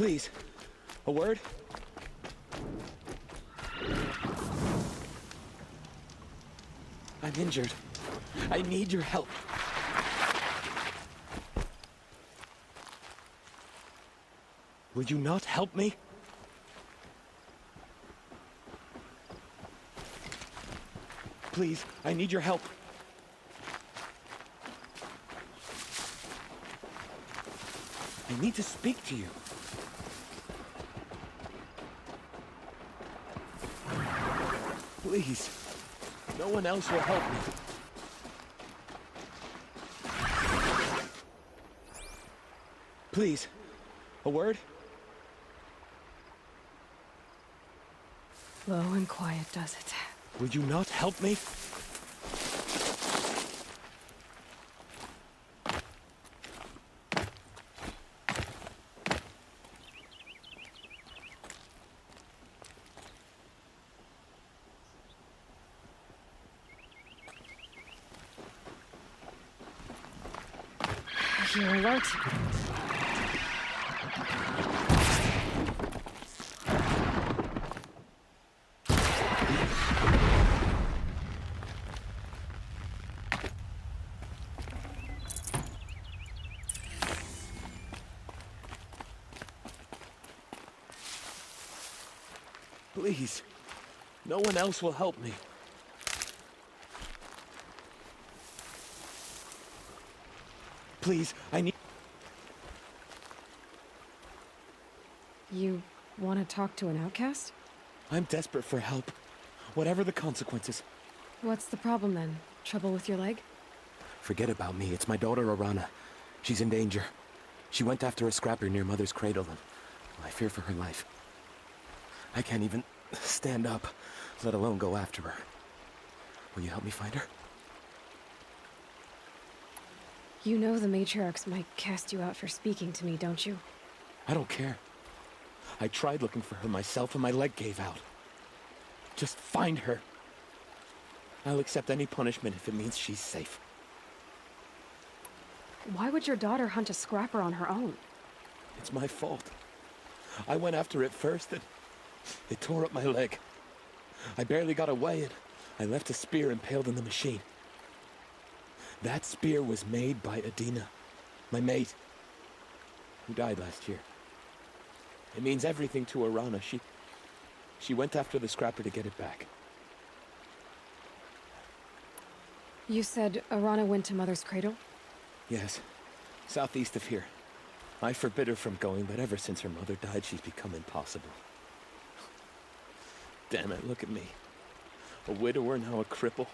Please, a word? I'm injured. I need your help. Will you not help me? Please, I need your help. I need to speak to you. Please, no one else will help me. Please, a word? Low and quiet does it. Would you not help me? You're alert. Please, no one else will help me. Please, I need... You want to talk to an outcast? I'm desperate for help. Whatever the consequences. What's the problem then? Trouble with your leg? Forget about me. It's my daughter, Arana. She's in danger. She went after a scrapper near Mother's cradle, and I fear for her life. I can't even stand up, let alone go after her. Will you help me find her? You know the matriarchs might cast you out for speaking to me, don't you? I don't care. I tried looking for her myself and my leg gave out. Just find her. I'll accept any punishment if it means she's safe. Why would your daughter hunt a scrapper on her own? It's my fault. I went after it first and it tore up my leg. I barely got away and I left a spear impaled in the machine. That spear was made by Adina, my mate, who died last year. It means everything to Arana. She went after the scrapper to get it back. You said Arana went to Mother's cradle? Yes, southeast of here. I forbid her from going, but ever since her mother died, she's become impossible. Damn it, look at me. A widower, now a cripple.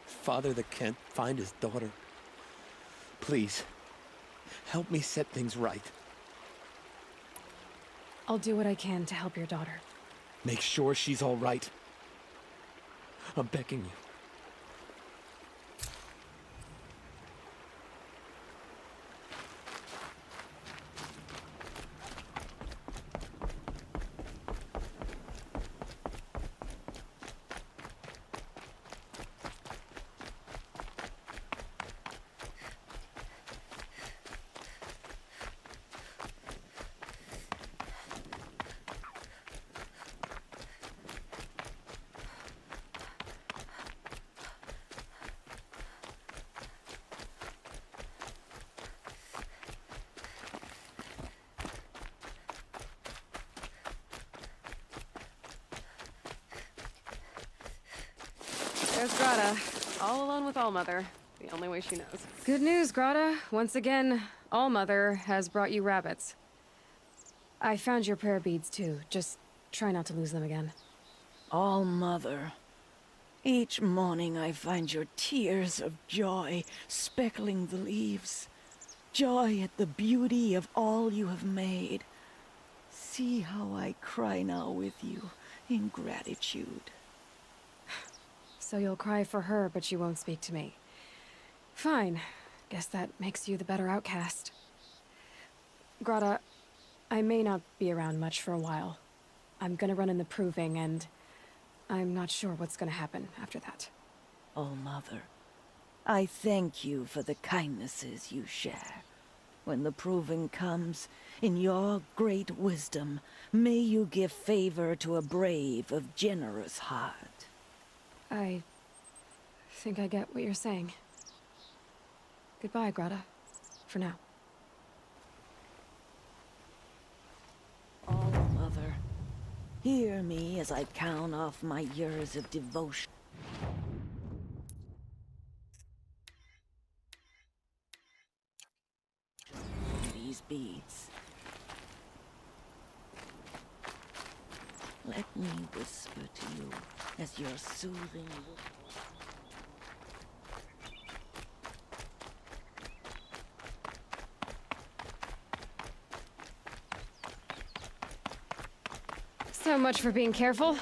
Father that can't find his daughter. Please, help me set things right. I'll do what I can to help your daughter. Make sure she's all right. I'm begging you. There's Grata, all alone with Allmother, the only way she knows. Good news, Grata. Once again, Allmother has brought you rabbits. I found your prayer beads too. Just try not to lose them again. All-Mother, each morning I find your tears of joy speckling the leaves. Joy at the beauty of all you have made. See how I cry now with you in gratitude. So you'll cry for her, but you won't speak to me. Fine. Guess that makes you the better outcast. Grata, I may not be around much for a while. I'm gonna run in the proving, and I'm not sure what's gonna happen after that. All-Mother, I thank you for the kindnesses you share. When the proving comes, in your great wisdom, may you give favor to a brave of generous heart. I think I get what you're saying. Goodbye, Greta. For now. All-Mother, hear me as I count off my years of devotion. These beads. Let me whisper to you as your soothing. So much for being careful.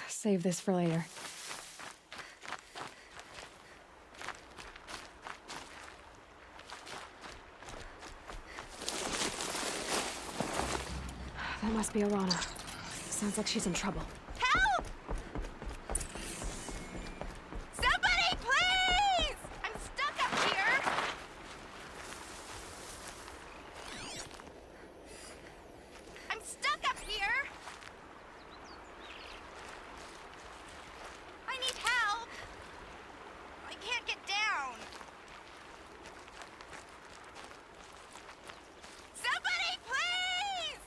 Save this for later. That must be Alana. Sounds like she's in trouble. Help! Somebody, please! I'm stuck up here! I'm stuck up here! I need help! I can't get down! Somebody, please!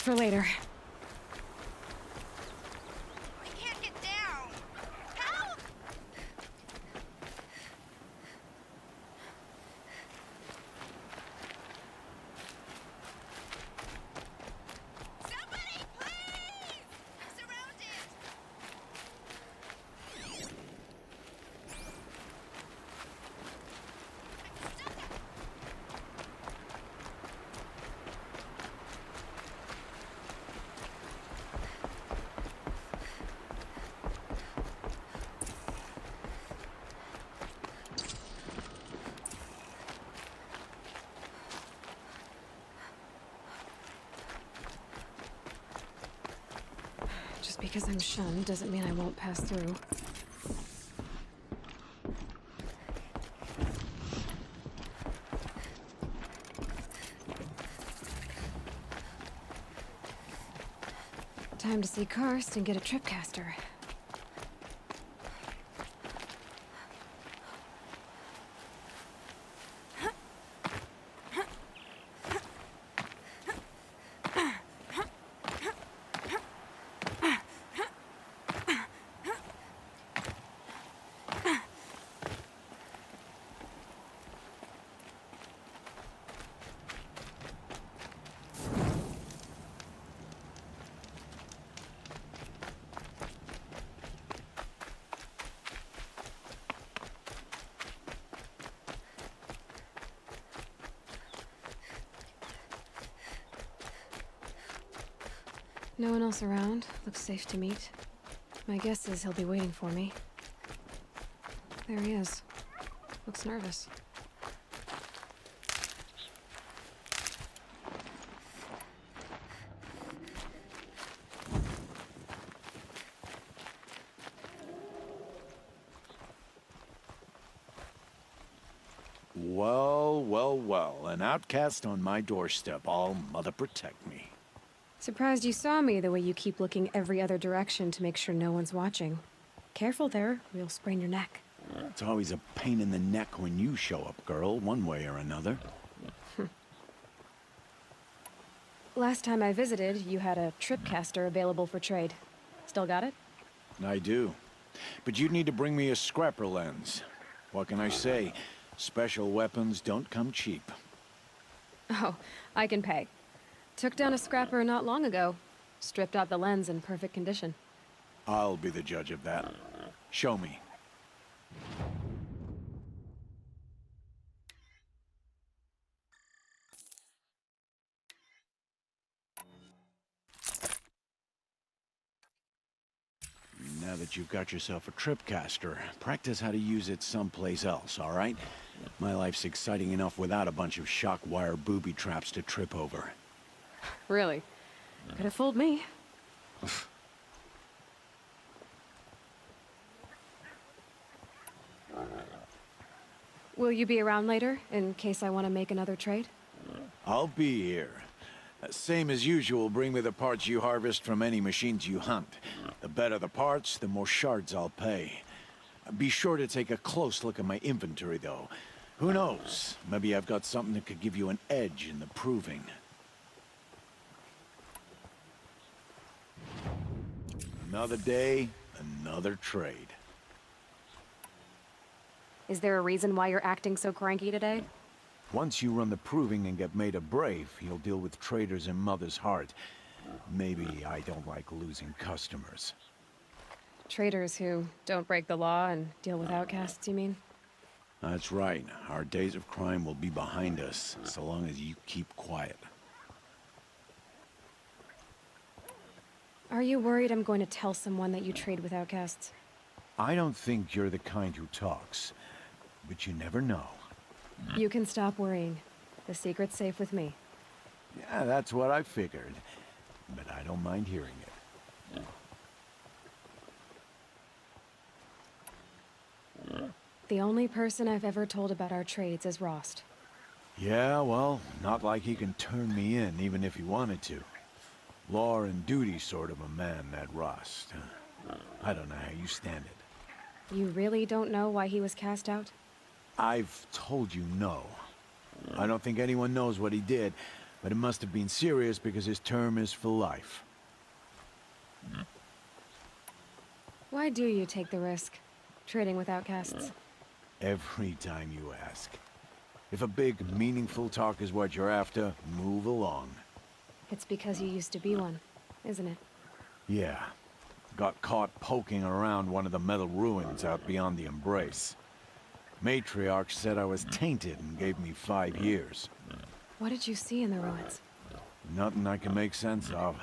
For later. I can't get down. Help! Somebody, please! I'm surrounded. I'm stuck. Just because I'm shunned doesn't mean I won't pass through. Time to see Karst and get a tripcaster. No one else around. Looks safe to meet. My guess is he'll be waiting for me. There he is. Looks nervous. Well, well, well. An outcast on my doorstep. All mother protect me. Surprised you saw me the way you keep looking every other direction to make sure no one's watching. Careful there, or you'll sprain your neck. It's always a pain in the neck when you show up, girl, one way or another. Last time I visited, you had a tripcaster available for trade. Still got it? I do. But you'd need to bring me a scrapper lens. What can I say? Special weapons don't come cheap. Oh, I can pay. Took down a scrapper not long ago. Stripped out the lens in perfect condition. I'll be the judge of that. Show me. Now that you've got yourself a tripcaster, practice how to use it someplace else, all right? My life's exciting enough without a bunch of shock wire booby traps to trip over. Really? Could have fooled me. Will you be around later, in case I want to make another trade? I'll be here. Same as usual, bring me the parts you harvest from any machines you hunt. The better the parts, the more shards I'll pay. Be sure to take a close look at my inventory, though. Who knows? Maybe I've got something that could give you an edge in the proving. Another day, another trade. Is there a reason why you're acting so cranky today? Once you run the proving and get made a brave, you'll deal with traitors in Mother's Heart. Maybe I don't like losing customers. Traders who don't break the law and deal with outcasts, you mean? That's right. Our days of crime will be behind us, so long as you keep quiet. Are you worried I'm going to tell someone that you trade with outcasts? I don't think you're the kind who talks, but you never know. You can stop worrying. The secret's safe with me. Yeah, that's what I figured, but I don't mind hearing it. The only person I've ever told about our trades is Rost. Yeah, well, not like he can turn me in, even if he wanted to. Law and duty sort of a man, that Rost. I don't know how you stand it. You really don't know why he was cast out? I've told you no. I don't think anyone knows what he did, But it must have been serious because his term is for life. Why do you take the risk, trading with outcasts? Every time you ask. If a big, meaningful talk is what you're after, move along. It's because you used to be one, isn't it? Yeah. Got caught poking around one of the metal ruins out beyond the Embrace. Matriarch said I was tainted and gave me 5 years. What did you see in the ruins? Nothing I can make sense of.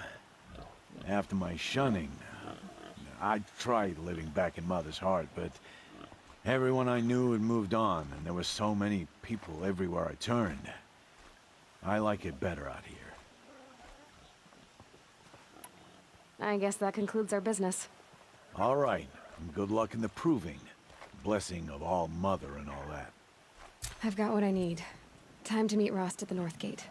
After my shunning, I tried living back in Mother's heart, but everyone I knew had moved on, and there were so many people everywhere I turned. I like it better out here. I guess that concludes our business. All right, and good luck in the proving. Blessing of All Mother and all that. I've got what I need. Time to meet Rost at the North Gate.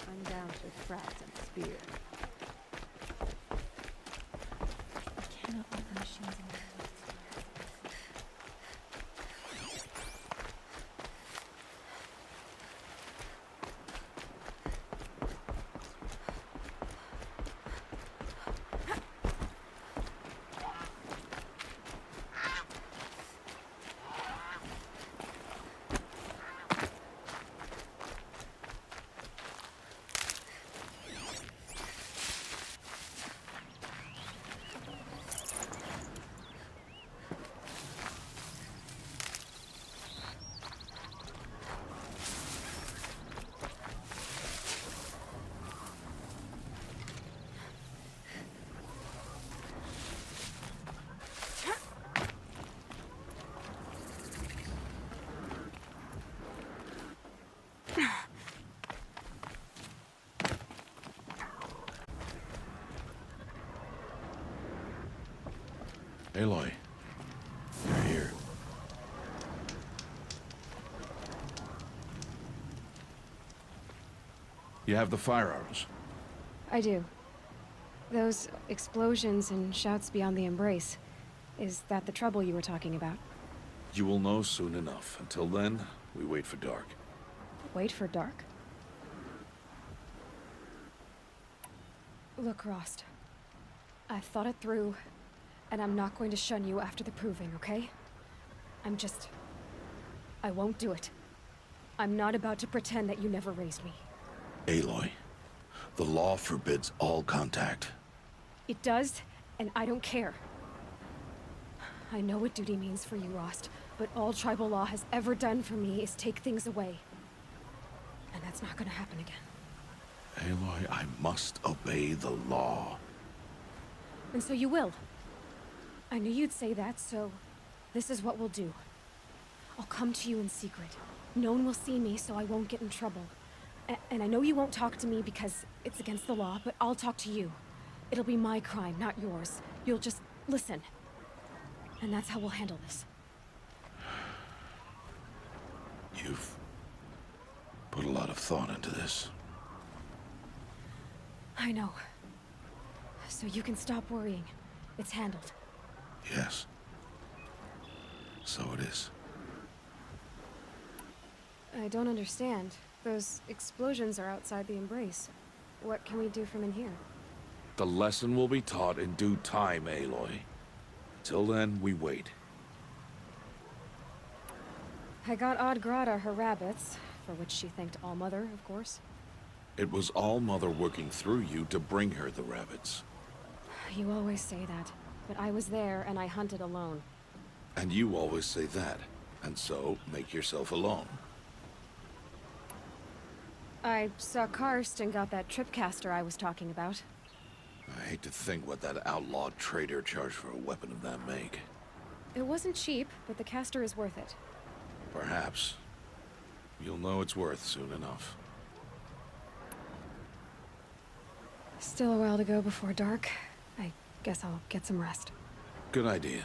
I'm down to frats and spear. I cannot let the machines in. Aloy, you're here. You have the fire arrows. I do. Those explosions and shouts beyond the Embrace. Is that the trouble you were talking about? You will know soon enough. Until then, we wait for dark. Wait for dark? Look, Rost. I've thought it through, and I'm not going to shun you after the proving, okay? I won't do it. I'm not about to pretend that you never raised me. Aloy, the law forbids all contact. It does, and I don't care. I know what duty means for you, Rost, but all tribal law has ever done for me is take things away. And that's not gonna happen again. Aloy, I must obey the law. And so you will. I knew you'd say that, so this is what we'll do. I'll come to you in secret. No one will see me, so I won't get in trouble. And I know you won't talk to me because it's against the law, but I'll talk to you. It'll be my crime, not yours. You'll just listen. And that's how we'll handle this. You've put a lot of thought into this. I know. So you can stop worrying. It's handled. Yes. So it is. I don't understand. Those explosions are outside the Embrace. What can we do from in here? The lesson will be taught in due time, Aloy. Till then, we wait. I got Odd Grata her rabbits, for which she thanked All-Mother, of course. It was All-Mother working through you to bring her the rabbits. You always say that, but I was there and I hunted alone. And you always say that, and so make yourself alone. I saw Karst and got that tripcaster I was talking about. I hate to think what that outlawed trader charged for a weapon of that make. It wasn't cheap, but the caster is worth it. Perhaps. You'll know it's worth soon enough. Still a while to go before dark. I guess I'll get some rest. Good idea.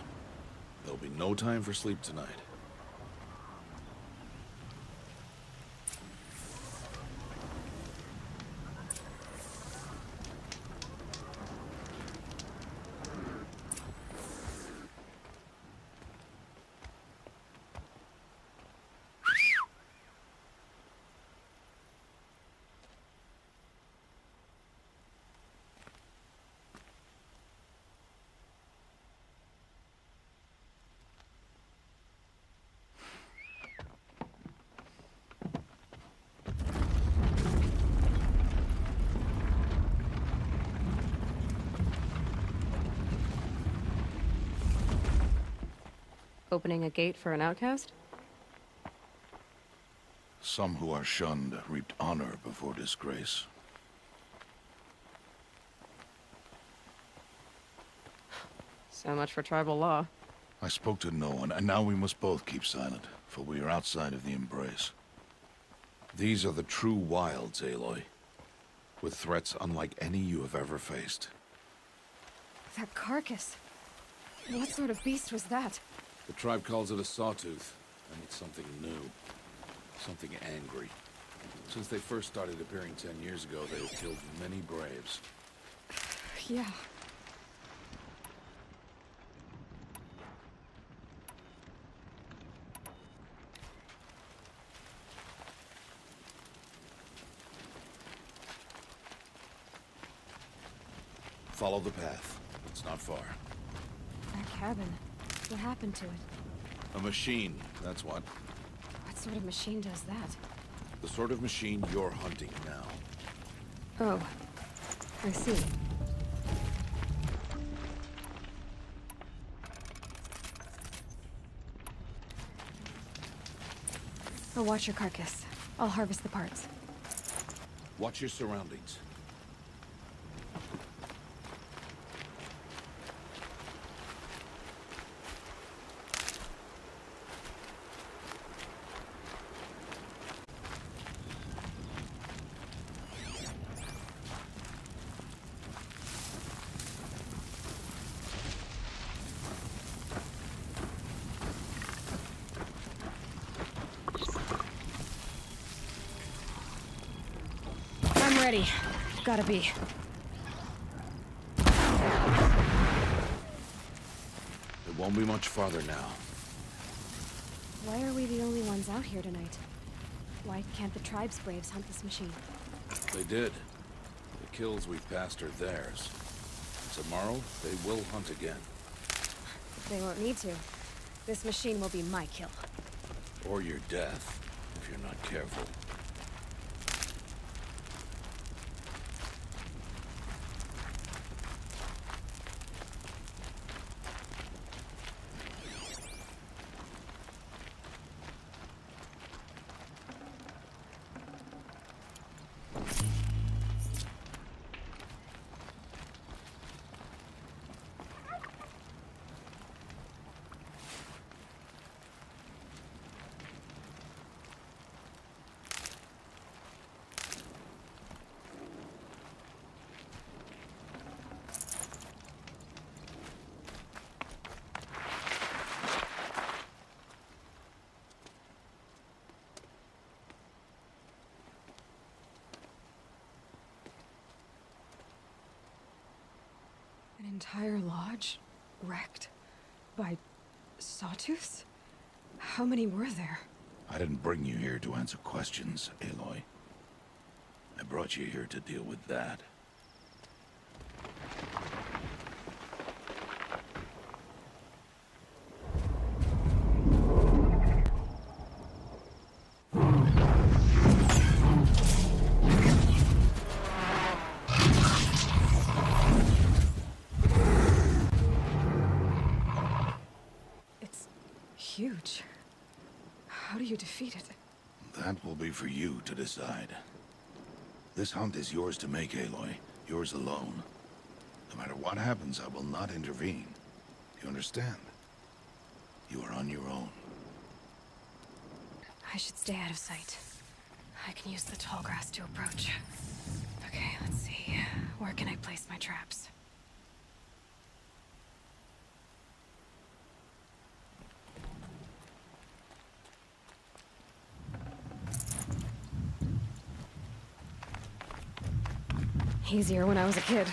There'll be no time for sleep tonight. Opening a gate for an outcast? Some who are shunned reaped honor before disgrace. So much for tribal law. I spoke to no one, and now we must both keep silent, for we are outside of the embrace. These are the true wilds, Aloy, with threats unlike any you have ever faced. That carcass. What sort of beast was that? The tribe calls it a sawtooth, and it's something new. Something angry. Since they first started appearing 10 years ago, they have killed many braves. Yeah. Follow the path. It's not far. That cabin. What happened to it? A machine, that's what. What sort of machine does that? The sort of machine you're hunting now. Oh. I see. I'll watch your carcass. I'll harvest the parts. Watch your surroundings. I'm ready. Gotta be. It won't be much farther now. Why are we the only ones out here tonight? Why can't the tribe's braves hunt this machine? They did. The kills we've passed are theirs. Tomorrow, they will hunt again. They won't need to. This machine will be my kill. Or your death, if you're not careful. An entire lodge? Wrecked? By sawtooths? How many were there? I didn't bring you here to answer questions, Aloy. I brought you here to deal with that. It's huge. How do you defeat it? That will be for you to decide. This hunt is yours to make, Aloy. Yours alone. No matter what happens, I will not intervene. You understand? You are on your own. I should stay out of sight. I can use the tall grass to approach. Okay, let's see. Where can I place my traps? Easier when I was a kid.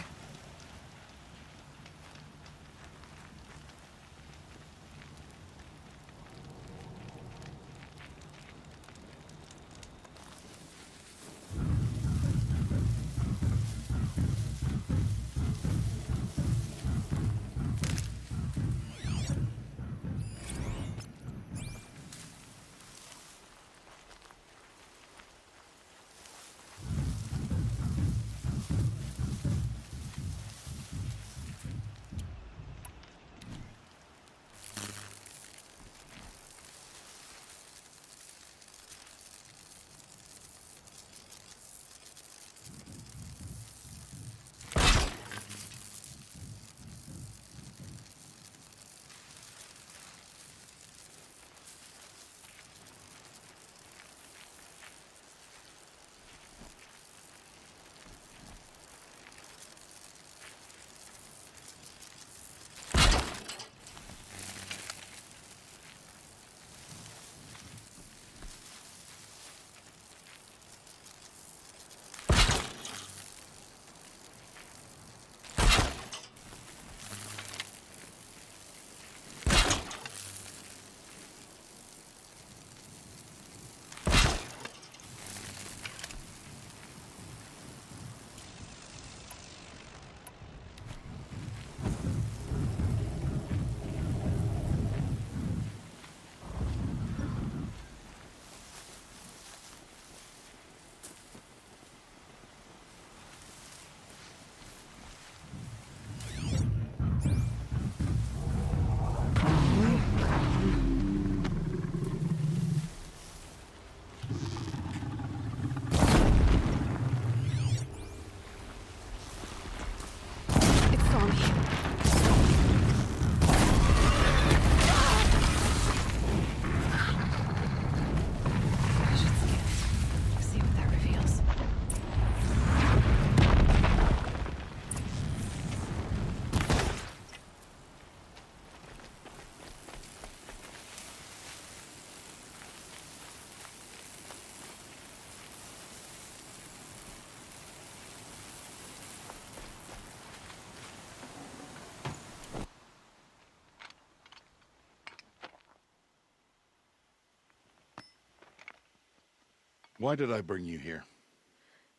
Why did I bring you here?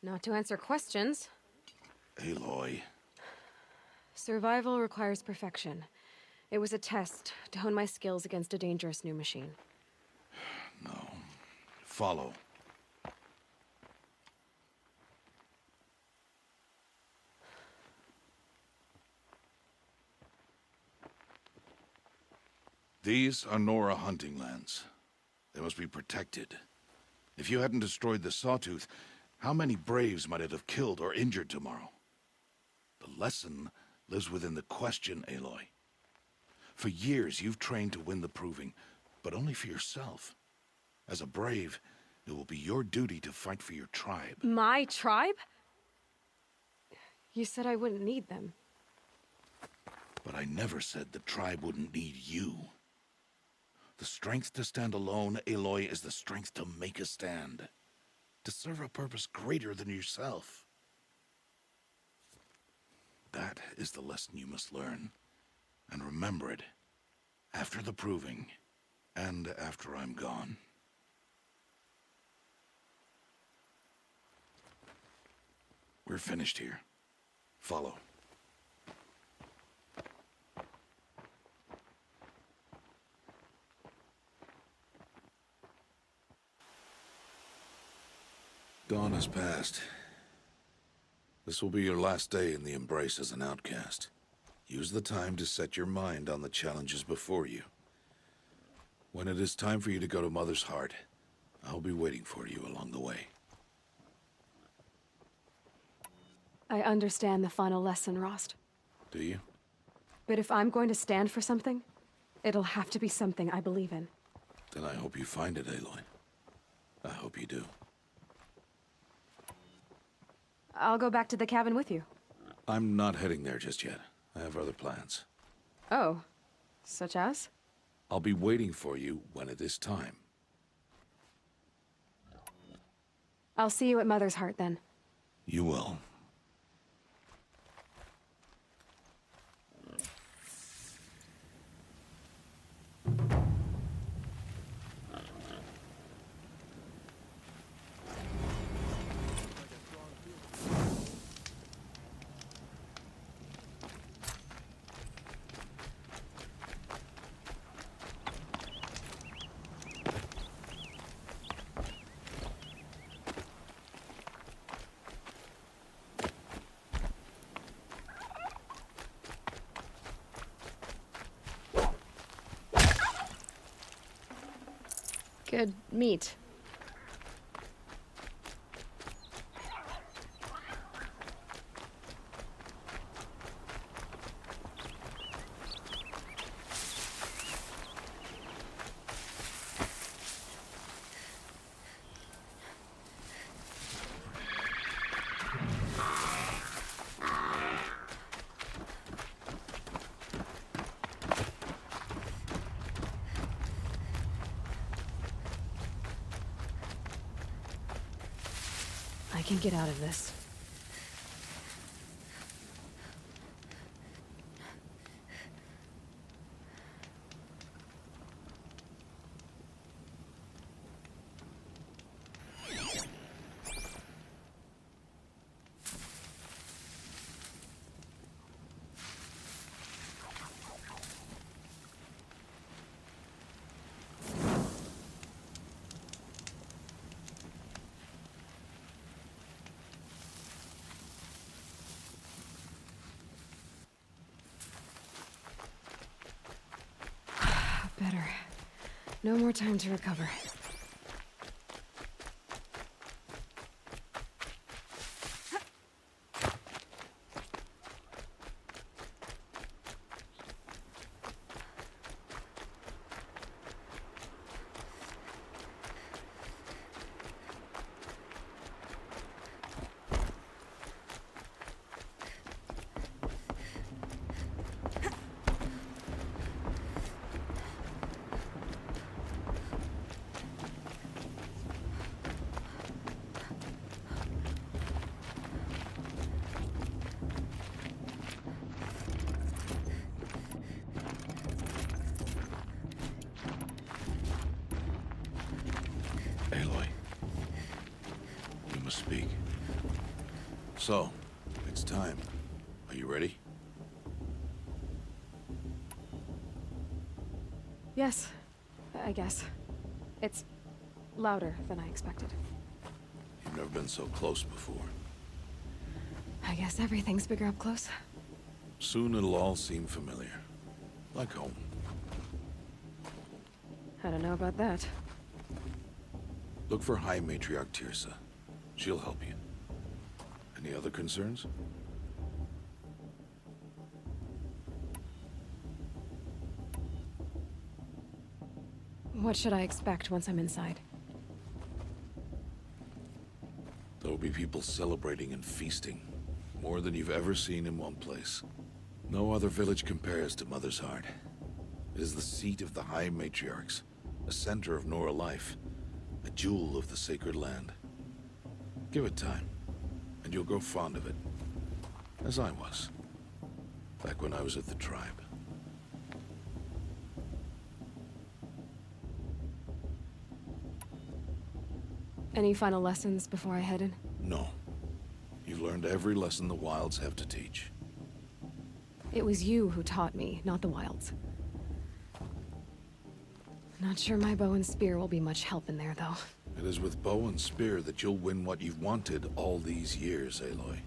Not to answer questions. Aloy. Survival requires perfection. It was a test to hone my skills against a dangerous new machine. No. Follow. These are Nora hunting lands. They must be protected. If you hadn't destroyed the Sawtooth, how many Braves might it have killed or injured tomorrow? The lesson lives within the question, Aloy. For years, you've trained to win the Proving, but only for yourself. As a Brave, it will be your duty to fight for your tribe. My tribe? You said I wouldn't need them. But I never said the tribe wouldn't need you. The strength to stand alone, Aloy, is the strength to make a stand. To serve a purpose greater than yourself. That is the lesson you must learn. And remember it. After the Proving. And after I'm gone. We're finished here. Follow. Dawn has passed. This will be your last day in the Embrace as an outcast. Use the time to set your mind on the challenges before you. When it is time for you to go to Mother's Heart, I'll be waiting for you along the way. I understand the final lesson, Rost. Do you? But if I'm going to stand for something, it'll have to be something I believe in. Then I hope you find it, Aloy. I hope you do. I'll go back to the cabin with you. I'm not heading there just yet. I have other plans. Oh, such as? I'll be waiting for you when it is time. I'll see you at Mother's Heart then. You will. Good meat. I can get out of this. Better. No more time to recover. Aloy. We must speak. So, it's time. Are you ready? Yes, I guess. It's louder than I expected. You've never been so close before. I guess everything's bigger up close. Soon it'll all seem familiar. Like home. I don't know about that. Look for High Matriarch Teersa. She'll help you. Any other concerns? What should I expect once I'm inside? There'll be people celebrating and feasting. More than you've ever seen in one place. No other village compares to Mother's Heart. It is the seat of the High Matriarchs, a center of Nora life, a jewel of the sacred land. Give it time, and you'll grow fond of it. As I was, back when I was at the tribe. Any final lessons before I head in? No. You've learned every lesson the Wilds have to teach. It was you who taught me, not the Wilds. Not sure my bow and spear will be much help in there, though. It is with bow and spear that you'll win what you've wanted all these years, Aloy.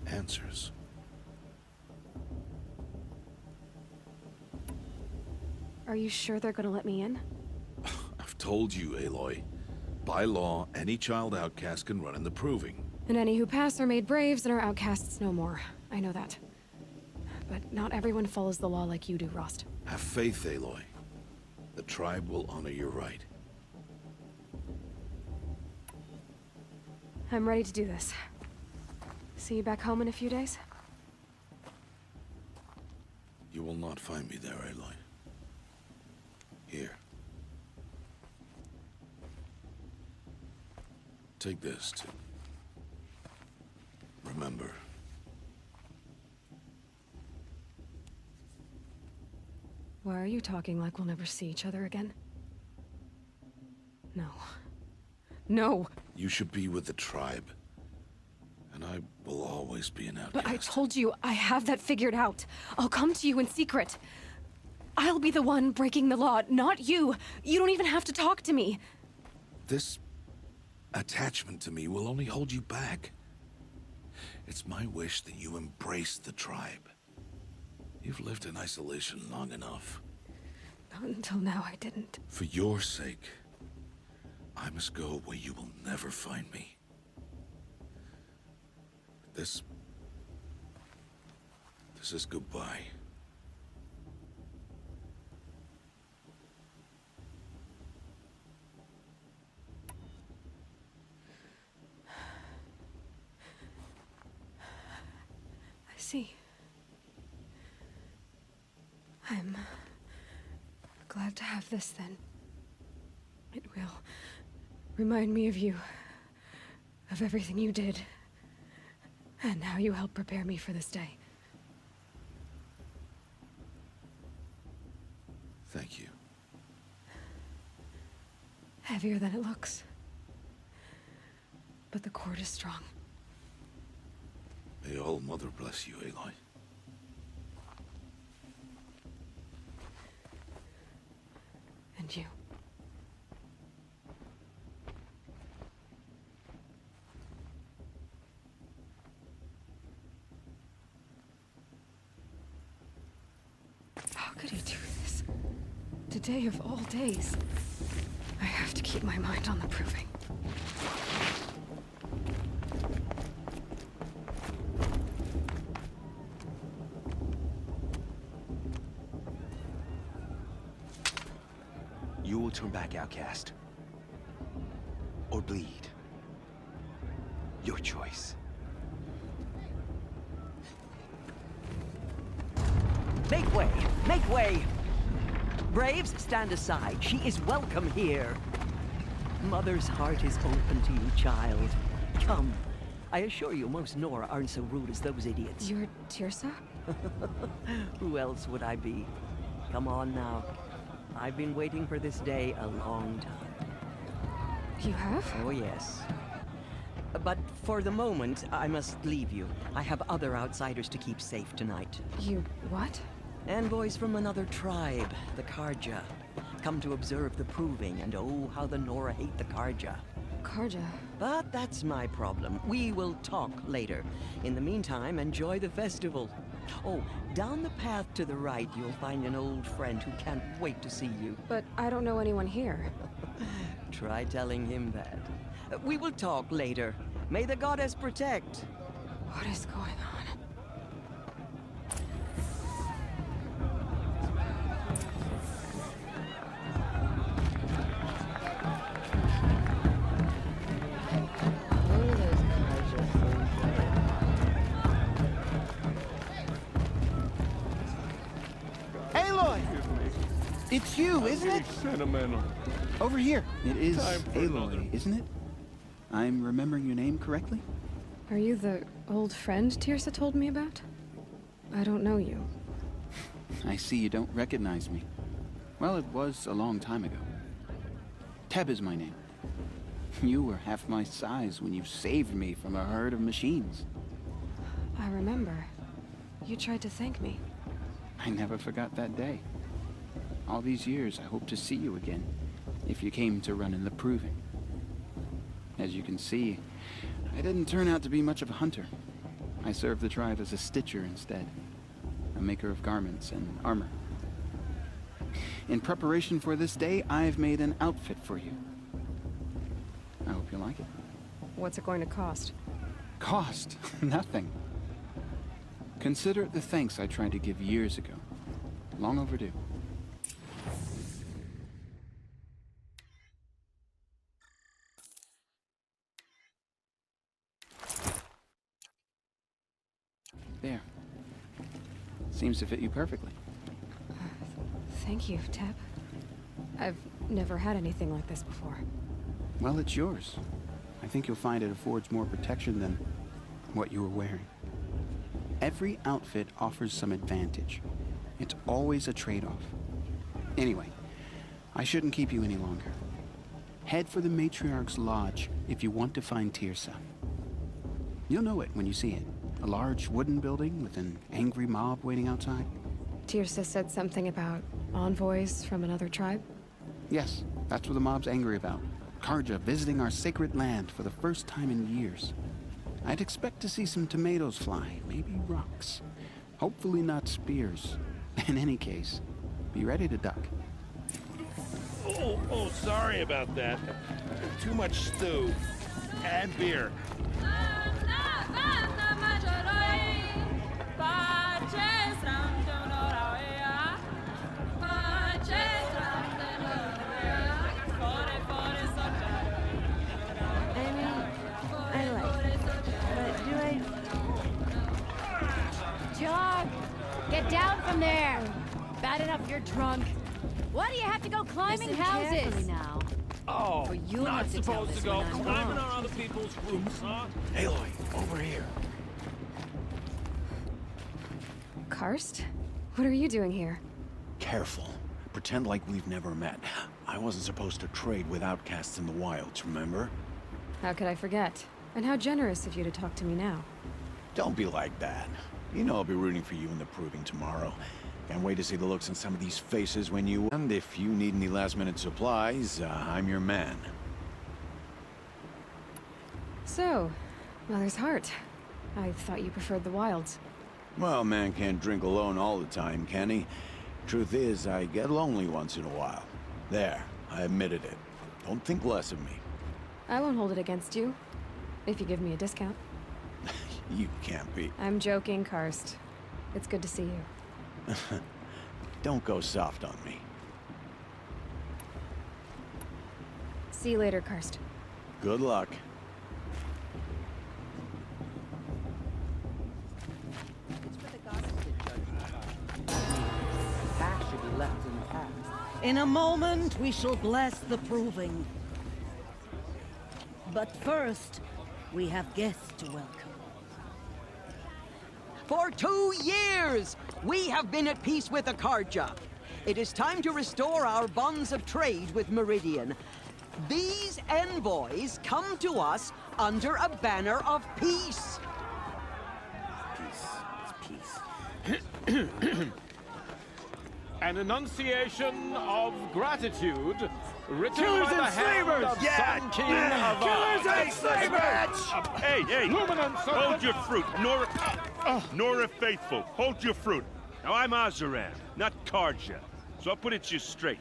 Answers. Are you sure they're gonna let me in? I've told you, Aloy. By law, any child outcast can run in the Proving. And any who pass are made braves and are outcasts no more. I know that. but not everyone follows the law like you do, Rost. Have faith, Aloy. The tribe will honor your right. I'm ready to do this. See you back home in a few days? You will not find me there, Aloy. Here. Take this to remember. Why are you talking like we'll never see each other again? No. No! You should be with the tribe. And I will always be an outcast. But I told you, I have that figured out. I'll come to you in secret. I'll be the one breaking the law, not you. You don't even have to talk to me. This attachment to me will only hold you back. It's my wish that you embrace the tribe. You've lived in isolation long enough. Not until now, I didn't. For your sake, I must go where you will never find me. This is goodbye. I see. I'm glad to have this, then. It will remind me of you, of everything you did, and how you helped prepare me for this day. Thank you. Heavier than it looks. But the cord is strong. May All Mother bless you, Aloy. And you. How could he do this? Today of all days. I have to keep my mind on the proving. You will turn back, outcast. Or bleed. Your choice. Make way! Make way! Braves, stand aside. She is welcome here. Mother's heart is open to you, child. Come. I assure you, most Nora aren't so rude as those idiots. You're Teersa? Who else would I be? Come on now. I've been waiting for this day a long time. You have? Oh, yes. But for the moment, I must leave you. I have other outsiders to keep safe tonight. You what? Envoys from another tribe, the Carja. Come to observe the proving, and oh, how the Nora hate the Carja. Carja? But that's my problem. We will talk later. In the meantime, enjoy the festival. Oh, down the path to the right, you'll find an old friend who can't wait to see you. But I don't know anyone here. Try telling him that. We will talk later. May the goddess protect. What is going on? It's you, isn't it? Sentimental. Over here. It is Time for another. Aloy, isn't it? I'm remembering your name correctly? Are you the old friend Teersa told me about? I don't know you. I see you don't recognize me. Well, it was a long time ago. Teb is my name. You were half my size when you saved me from a herd of machines. I remember. You tried to thank me. I never forgot that day. All these years, I hope to see you again, if you came to run in the proving. As you can see, I didn't turn out to be much of a hunter. I served the tribe as a stitcher instead, a maker of garments and armor. In preparation for this day, I've made an outfit for you. I hope you like it. What's it going to cost? Cost? Nothing. Consider it the thanks I tried to give years ago. Long overdue. There. Seems to fit you perfectly. Thank you, Teb. I've never had anything like this before. Well, it's yours. I think you'll find it affords more protection than what you were wearing. Every outfit offers some advantage. It's always a trade-off. Anyway, I shouldn't keep you any longer. Head for the Matriarch's Lodge if you want to find Teersa. You'll know it when you see it. A large wooden building with an angry mob waiting outside. Teersa said something about envoys from another tribe? Yes, that's what the mob's angry about. Carja visiting our sacred land for the first time in years. I'd expect to see some tomatoes fly, maybe rocks. Hopefully not spears. In any case, be ready to duck. Oh, sorry about that. Too much stew. And beer. John, get down from there. Bad enough you're drunk. Why do you have to go climbing Listen houses? carefully now. Oh, Or you'll not have to tell supposed this to go when I'm climbing gone. on other people's roofs, huh? Aloy, over here. Karst? What are you doing here? Careful. Pretend like we've never met. I wasn't supposed to trade with outcasts in the wilds, remember? How could I forget? And how generous of you to talk to me now. Don't be like that. You know I'll be rooting for you in the proving tomorrow. Can't wait to see the looks on some of these faces when you... And if you need any last-minute supplies, I'm your man. So, Mother's Heart. I thought you preferred the wilds. Well, man can't drink alone all the time, can he? Truth is, I get lonely once in a while. There, I admitted it. Don't think less of me. I won't hold it against you. If you give me a discount. You can't be. I'm joking, Karst. It's good to see you. Don't go soft on me. See you later, Karst. Good luck. Past should be left in the past. In a moment, we shall bless the proving. But first, we have guests to welcome. For 2 years, we have been at peace with the Carja. It is time to restore our bonds of trade with Meridian. These envoys come to us under a banner of peace. An enunciation of gratitude written Killers by the and hand slavers! of Yeah! Sun King of Killers Ard. and slavers! Hey, Luminance, hold your fruit. Nora Faithful, hold your fruit. Now, I'm Azaran, not Carja, so I'll put it to you straight.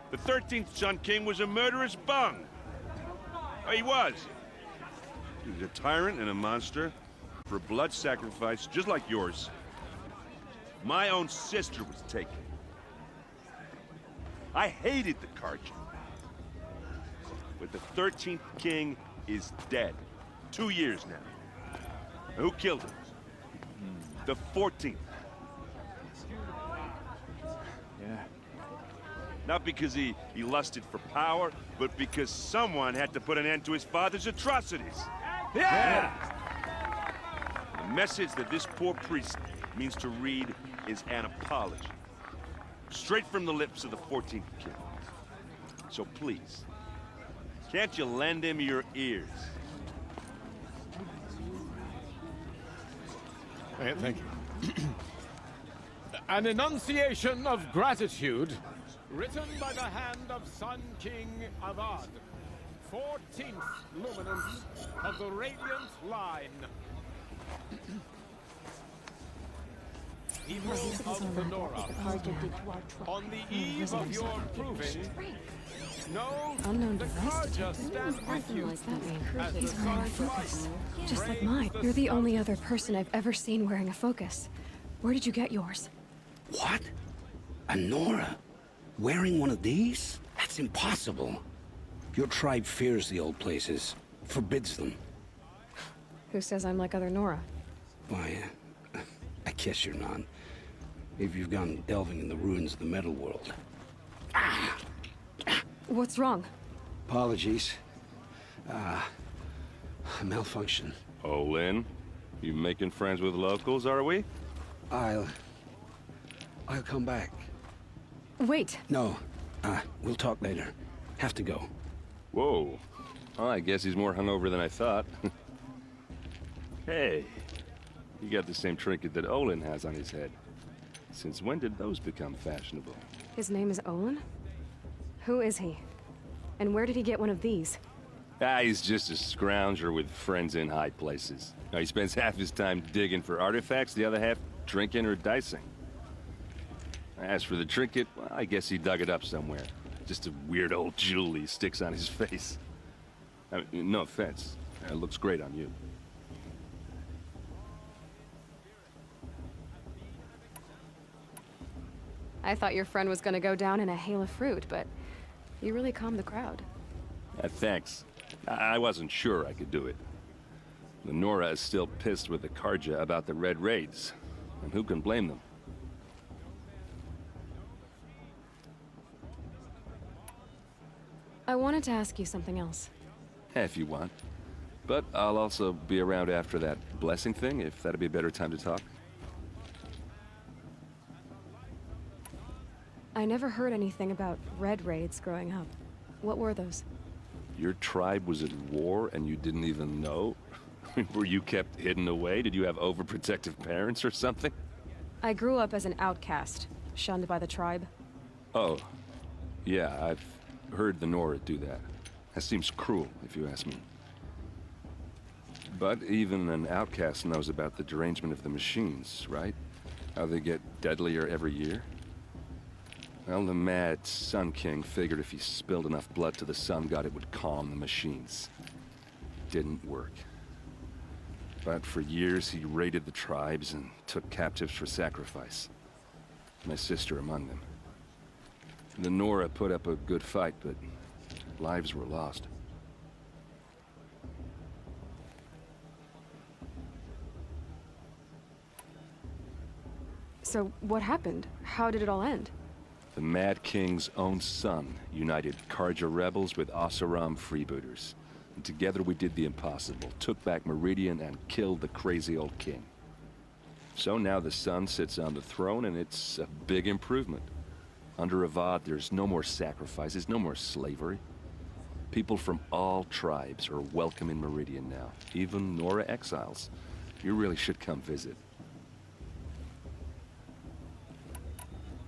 The 13th Sun King was a murderous bung. Oh, he was. He was a tyrant and a monster for a blood sacrifice just like yours. My own sister was taken. I hated the Carja. But the 13th king is dead. 2 years now. Who killed him? The 14th. Yeah. Not because he lusted for power, but because someone had to put an end to his father's atrocities. Yeah! The message that this poor priest means to read is an apology. Straight from the lips of the 14th king. So please, can't you lend him your ears? Thank you. An enunciation of gratitude written by the hand of Sun King of Ard, 14th luminance of the Radiant Line. People of Fenora, on the eve of your proving, know Unknown the device Carja detected? stand with you What's that mean? as the He's wearing a sun's focus. light Just like rays mine. the You're the sun. only other person I've ever seen wearing a focus. Where did you get yours? What? A Nora? Wearing one of these? That's impossible. Your tribe fears the old places, forbids them. Who says I'm like other Nora? Why, I guess you're not. If you've gone delving in the ruins of the metal world. What's wrong? Apologies. A malfunction. Olin, you making friends with locals, are we? I'll come back. Wait. No. We'll talk later. Have to go. Whoa. Well, I guess he's more hungover than I thought. Hey, you got the same trinket that Olin has on his head. Since when did those become fashionable? His name is Olin? Who is he? And where did he get one of these? He's just a scrounger with friends in high places. Now, he spends half his time digging for artifacts, the other half drinking or dicing. As for the trinket, well, I guess he dug it up somewhere. Just a weird old jewel he sticks on his face. I mean, no offense. It looks great on you. I thought your friend was gonna go down in a hail of fruit, but you really calmed the crowd. Thanks. I wasn't sure I could do it. The Nora is still pissed with the Karja about the Red Raids, and who can blame them? I wanted to ask you something else. If you want. But I'll also be around after that blessing thing, if that'd be a better time to talk. I never heard anything about Red Raids growing up. What were those? Your tribe was at war and you didn't even know? Were you kept hidden away? Did you have overprotective parents or something? I grew up as an outcast, shunned by the tribe. Oh. Yeah, I've heard the Nora do that. That seems cruel, if you ask me. But even an outcast knows about the derangement of the machines, right? How they get deadlier every year? Well, the mad Sun King figured if he spilled enough blood to the Sun God, it would calm the machines. Didn't work. But for years, he raided the tribes and took captives for sacrifice. My sister among them. The Nora put up a good fight, but lives were lost. So, what happened? How did it all end? The Mad King's own son united Karja rebels with Oseram freebooters. And together we did the impossible, took back Meridian and killed the crazy old king. So now the son sits on the throne and it's a big improvement. Under Avad, there's no more sacrifices, no more slavery. People from all tribes are welcome in Meridian now, even Nora exiles. You really should come visit.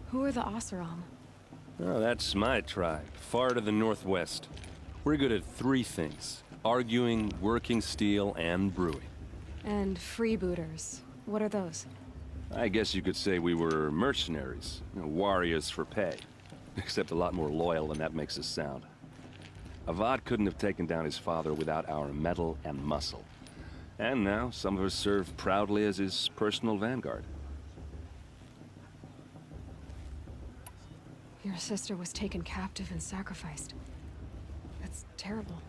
Who are the Oseram? Oh, that's my tribe, far to the northwest. We're good at three things: arguing, working steel, and brewing. And freebooters. What are those? I guess you could say we were mercenaries, warriors for pay. Except a lot more loyal than that makes us sound. Avad couldn't have taken down his father without our metal and muscle. And now, some of us serve proudly as his personal vanguard. Your sister was taken captive and sacrificed. That's terrible.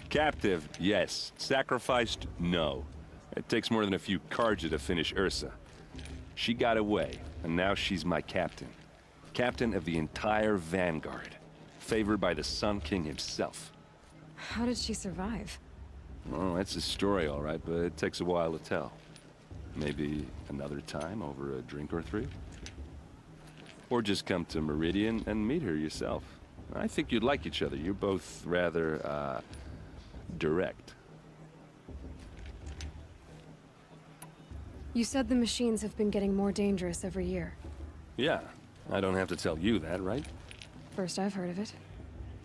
Captive, yes. Sacrificed, no. It takes more than a few Karja to finish Ursa. She got away, and now she's my captain. Captain of the entire vanguard. Favored by the Sun King himself. How did she survive? Well, that's a story, all right, but it takes a while to tell. Maybe another time over a drink or three? Or just come to Meridian and meet her yourself. I think you'd like each other. You're both rather, direct. You said the machines have been getting more dangerous every year. Yeah, I don't have to tell you that, right? First I've heard of it.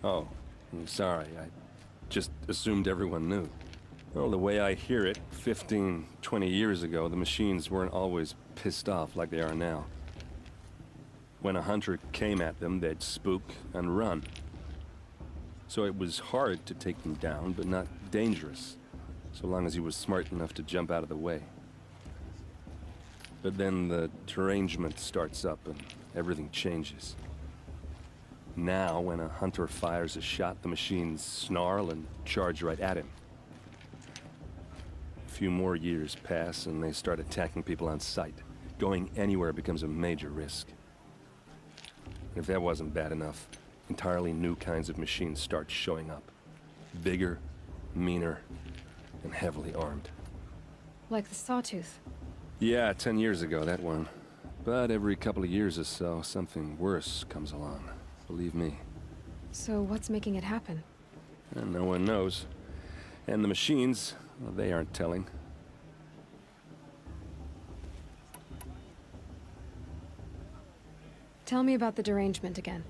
Oh, I'm sorry. I just assumed everyone knew. Well, the way I hear it, 15, 20 years ago, the machines weren't always pissed off like they are now. When a hunter came at them, they'd spook and run. So it was hard to take them down, but not dangerous, so long as he was smart enough to jump out of the way. But then the derangement starts up and everything changes. Now, when a hunter fires a shot, the machines snarl and charge right at him. A few more years pass and they start attacking people on sight. Going anywhere becomes a major risk. And if that wasn't bad enough, entirely new kinds of machines start showing up. Bigger, meaner, and heavily armed. Like the Sawtooth. Yeah, 10 years ago, that one. But every couple of years or so, something worse comes along. Believe me. So what's making it happen? And no one knows. And the machines, well, they aren't telling. Tell me about the derangement again.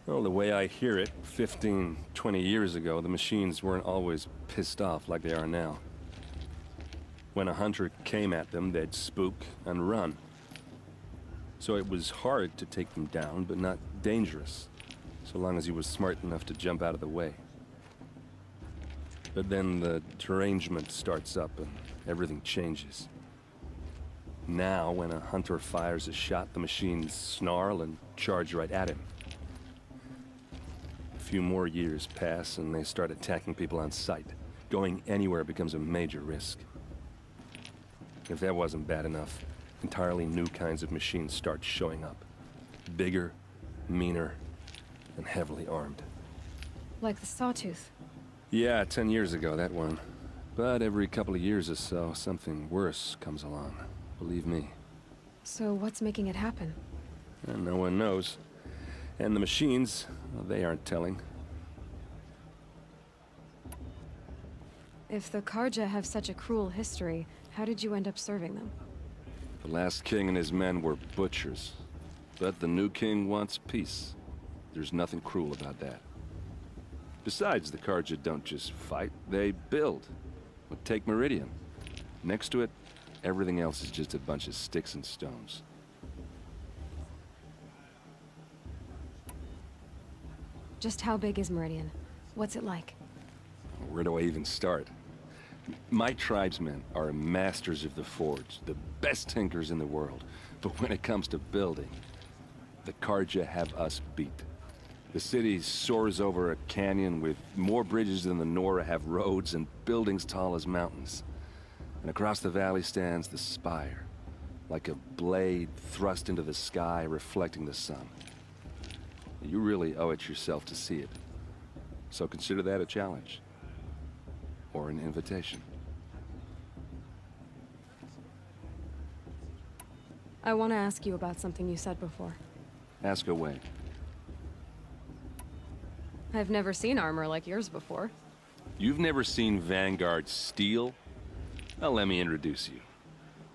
Well, the way I hear it, 15, 20 years ago, the machines weren't always pissed off like they are now. When a hunter came at them, they'd spook and run. So it was hard to take them down, but not dangerous, so long as he was smart enough to jump out of the way. But then the derangement starts up and everything changes. Now, when a hunter fires a shot, the machines snarl and charge right at him. A few more years pass and they start attacking people on sight. Going anywhere becomes a major risk. If that wasn't bad enough, entirely new kinds of machines start showing up. Bigger, meaner, and heavily armed. Like the Sawtooth. Yeah, 10 years ago, that one. But every couple of years or so, something worse comes along. Believe me. So what's making it happen? And no one knows. And the machines, well, they aren't telling. If the Karja have such a cruel history, how did you end up serving them? The last king and his men were butchers. But the new king wants peace. There's nothing cruel about that. Besides, the Karja don't just fight, they build. Well, take Meridian. Next to it, everything else is just a bunch of sticks and stones. Just how big is Meridian? What's it like? Where do I even start? My tribesmen are masters of the forge, the best tinkers in the world. But when it comes to building, the Karja have us beat. The city soars over a canyon with more bridges than the Nora have roads and buildings tall as mountains. And across the valley stands the spire, like a blade thrust into the sky, reflecting the sun. You really owe it yourself to see it. So consider that a challenge. Or an invitation. I want to ask you about something you said before. Ask away. I've never seen armor like yours before. You've never seen Vanguard steel? Well, let me introduce you.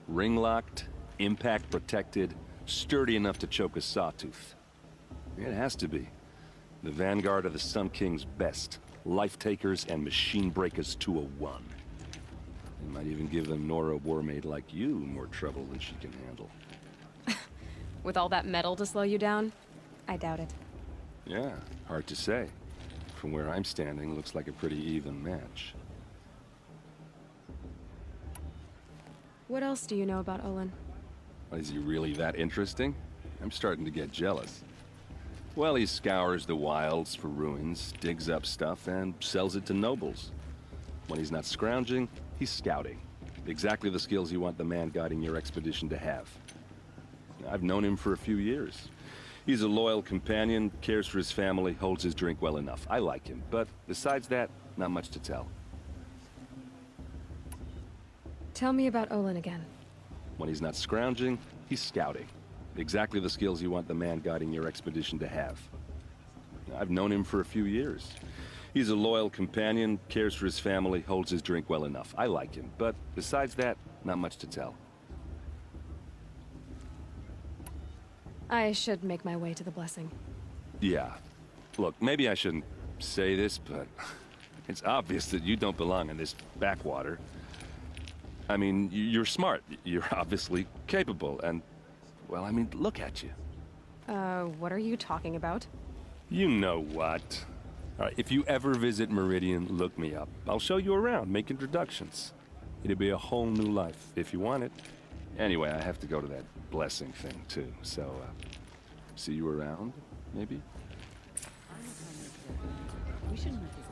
Ring-locked, impact-protected, sturdy enough to choke a sawtooth. It has to be. The Vanguard of the Sun King's best. Life-takers and machine-breakers to a one. It might even give the Nora warmaid like you more trouble than she can handle. With all that metal to slow you down? I doubt it. Yeah, hard to say. From where I'm standing, looks like a pretty even match. What else do you know about Olin? Is he really that interesting? I'm starting to get jealous. Well, he scours the wilds for ruins, digs up stuff, and sells it to nobles. When he's not scrounging, he's scouting. Exactly the skills you want the man guiding your expedition to have. I've known him for a few years. He's a loyal companion, cares for his family, holds his drink well enough. I like him, but besides that, not much to tell. Tell me about Olin again. When he's not scrounging, he's scouting. Exactly the skills you want the man guiding your expedition to have. I've known him for a few years. He's a loyal companion, cares for his family, holds his drink well enough. I like him, but besides that, not much to tell. I should make my way to the blessing. Yeah. Look, maybe I shouldn't say this, but it's obvious that you don't belong in this backwater. I mean, you're smart. You're obviously capable, and, well, I mean, look at you. What are you talking about? You know what. All right, if you ever visit Meridian, look me up. I'll show you around, make introductions. It'll be a whole new life, if you want it. Anyway, I have to go to that blessing thing, too. So, see you around, maybe? We shouldn't let this